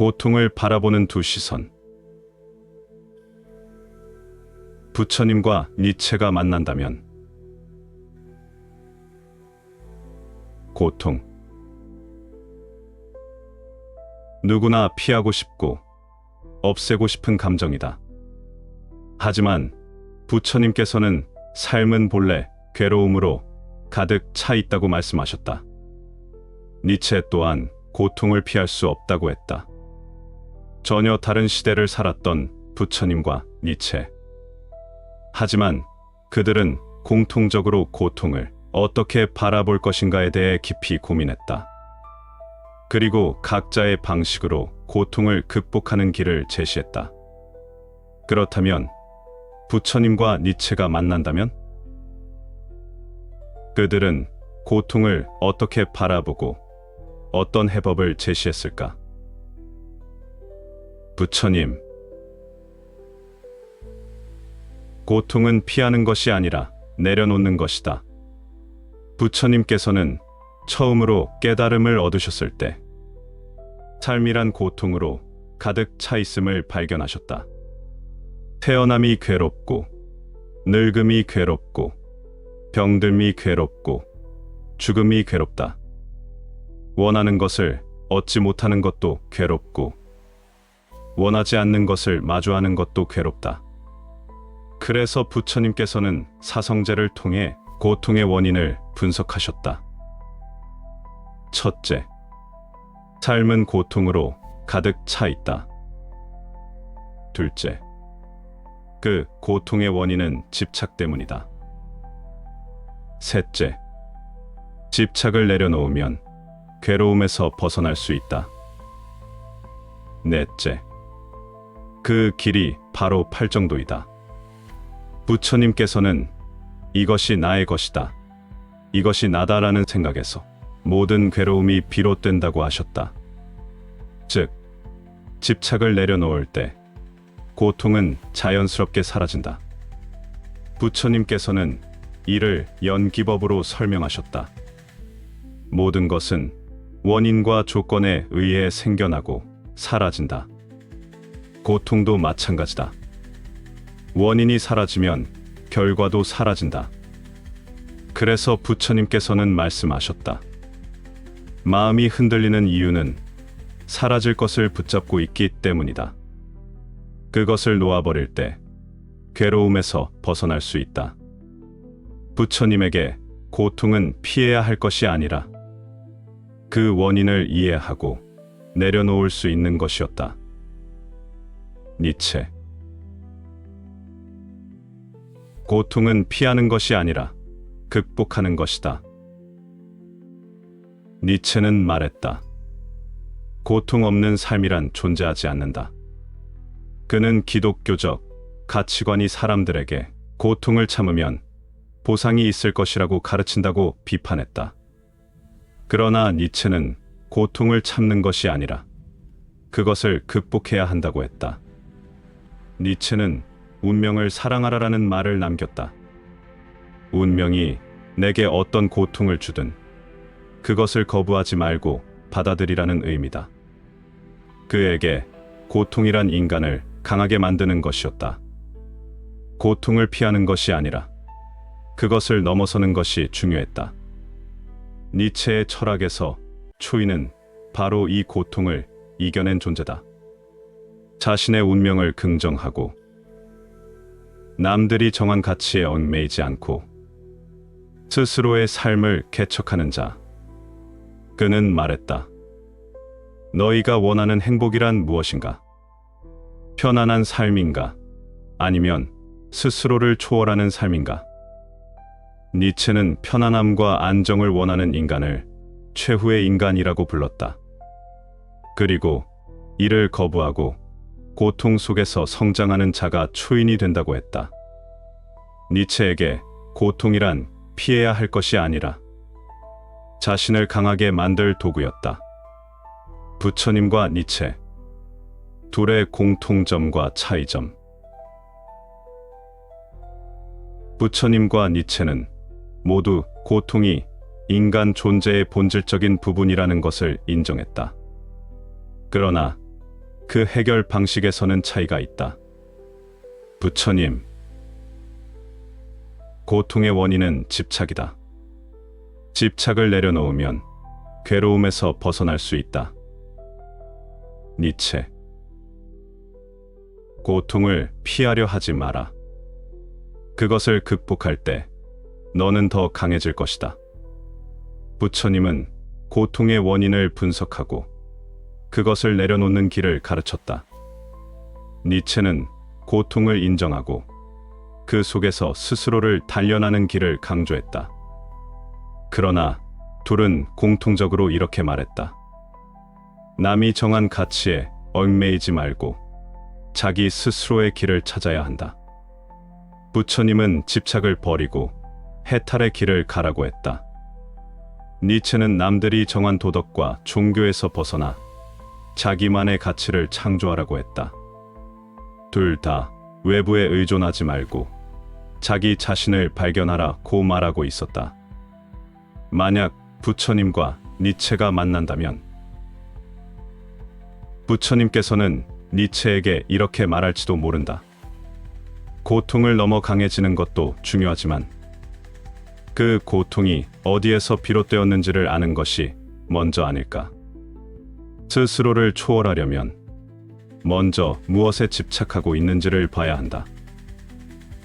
고통을 바라보는 두 시선. 부처님과 니체가 만난다면 고통. 누구나 피하고 싶고 없애고 싶은 감정이다. 하지만 부처님께서는 삶은 본래 괴로움으로 가득 차 있다고 말씀하셨다. 니체 또한 고통을 피할 수 없다고 했다. 전혀 다른 시대를 살았던 부처님과 니체. 하지만 그들은 공통적으로 고통을 어떻게 바라볼 것인가에 대해 깊이 고민했다. 그리고 각자의 방식으로 고통을 극복하는 길을 제시했다. 그렇다면 부처님과 니체가 만난다면? 그들은 고통을 어떻게 바라보고 어떤 해법을 제시했을까? 부처님, 고통은 피하는 것이 아니라 내려놓는 것이다. 부처님께서는 처음으로 깨달음을 얻으셨을 때 삶이란 고통으로 가득 차 있음을 발견하셨다. 태어남이 괴롭고, 늙음이 괴롭고, 병듦이 괴롭고, 죽음이 괴롭다. 원하는 것을 얻지 못하는 것도 괴롭고, 원하지 않는 것을 마주하는 것도 괴롭다. 그래서 부처님께서는 사성제를 통해 고통의 원인을 분석하셨다. 첫째, 삶은 고통으로 가득 차 있다. 둘째, 그 고통의 원인은 집착 때문이다. 셋째, 집착을 내려놓으면 괴로움에서 벗어날 수 있다. 넷째, 그 길이 바로 팔정도이다. 부처님께서는 이것이 나의 것이다, 이것이 나다라는 생각에서 모든 괴로움이 비롯된다고 하셨다. 즉, 집착을 내려놓을 때 고통은 자연스럽게 사라진다. 부처님께서는 이를 연기법으로 설명하셨다. 모든 것은 원인과 조건에 의해 생겨나고 사라진다. 고통도 마찬가지다. 원인이 사라지면 결과도 사라진다. 그래서 부처님께서는 말씀하셨다. 마음이 흔들리는 이유는 사라질 것을 붙잡고 있기 때문이다. 그것을 놓아버릴 때 괴로움에서 벗어날 수 있다. 부처님에게 고통은 피해야 할 것이 아니라 그 원인을 이해하고 내려놓을 수 있는 것이었다. 니체. 고통은 피하는 것이 아니라 극복하는 것이다. 니체는 말했다. 고통 없는 삶이란 존재하지 않는다. 그는 기독교적 가치관이 사람들에게 고통을 참으면 보상이 있을 것이라고 가르친다고 비판했다. 그러나 니체는 고통을 참는 것이 아니라 그것을 극복해야 한다고 했다. 니체는 운명을 사랑하라라는 말을 남겼다. 운명이 내게 어떤 고통을 주든 그것을 거부하지 말고 받아들이라는 의미다. 그에게 고통이란 인간을 강하게 만드는 것이었다. 고통을 피하는 것이 아니라 그것을 넘어서는 것이 중요했다. 니체의 철학에서 초인은 바로 이 고통을 이겨낸 존재다. 자신의 운명을 긍정하고 남들이 정한 가치에 얽매이지 않고 스스로의 삶을 개척하는 자. 그는 말했다. 너희가 원하는 행복이란 무엇인가? 편안한 삶인가? 아니면 스스로를 초월하는 삶인가? 니체는 편안함과 안정을 원하는 인간을 최후의 인간이라고 불렀다. 그리고 이를 거부하고 고통 속에서 성장하는 자가 초인이 된다고 했다. 니체에게 고통이란 피해야 할 것이 아니라 자신을 강하게 만들 도구였다. 부처님과 니체. 둘의 공통점과 차이점. 부처님과 니체는 모두 고통이 인간 존재의 본질적인 부분이라는 것을 인정했다. 그러나 그 해결 방식에서는 차이가 있다. 부처님, 고통의 원인은 집착이다. 집착을 내려놓으면 괴로움에서 벗어날 수 있다. 니체. 고통을 피하려 하지 마라. 그것을 극복할 때 너는 더 강해질 것이다. 부처님은 고통의 원인을 분석하고 그것을 내려놓는 길을 가르쳤다. 니체는 고통을 인정하고 그 속에서 스스로를 단련하는 길을 강조했다. 그러나 둘은 공통적으로 이렇게 말했다. 남이 정한 가치에 얽매이지 말고 자기 스스로의 길을 찾아야 한다. 부처님은 집착을 버리고 해탈의 길을 가라고 했다. 니체는 남들이 정한 도덕과 종교에서 벗어나 자기만의 가치를 창조하라고 했다. 둘 다 외부에 의존하지 말고 자기 자신을 발견하라고 말하고 있었다. 만약 부처님과 니체가 만난다면 부처님께서는 니체에게 이렇게 말할지도 모른다. 고통을 넘어 강해지는 것도 중요하지만 그 고통이 어디에서 비롯되었는지를 아는 것이 먼저 아닐까. 스스로를 초월하려면 먼저 무엇에 집착하고 있는지를 봐야 한다.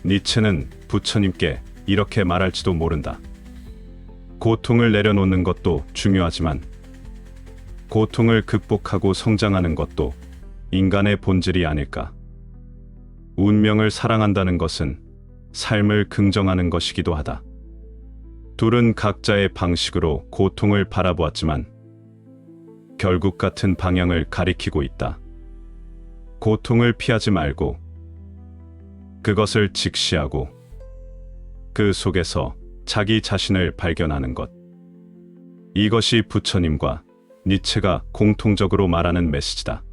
니체는 부처님께 이렇게 말할지도 모른다. 고통을 내려놓는 것도 중요하지만 고통을 극복하고 성장하는 것도 인간의 본질이 아닐까. 운명을 사랑한다는 것은 삶을 긍정하는 것이기도 하다. 둘은 각자의 방식으로 고통을 바라보았지만 결국 같은 방향을 가리키고 있다. 고통을 피하지 말고 그것을 직시하고 그 속에서 자기 자신을 발견하는 것. 이것이 부처님과 니체가 공통적으로 말하는 메시지다.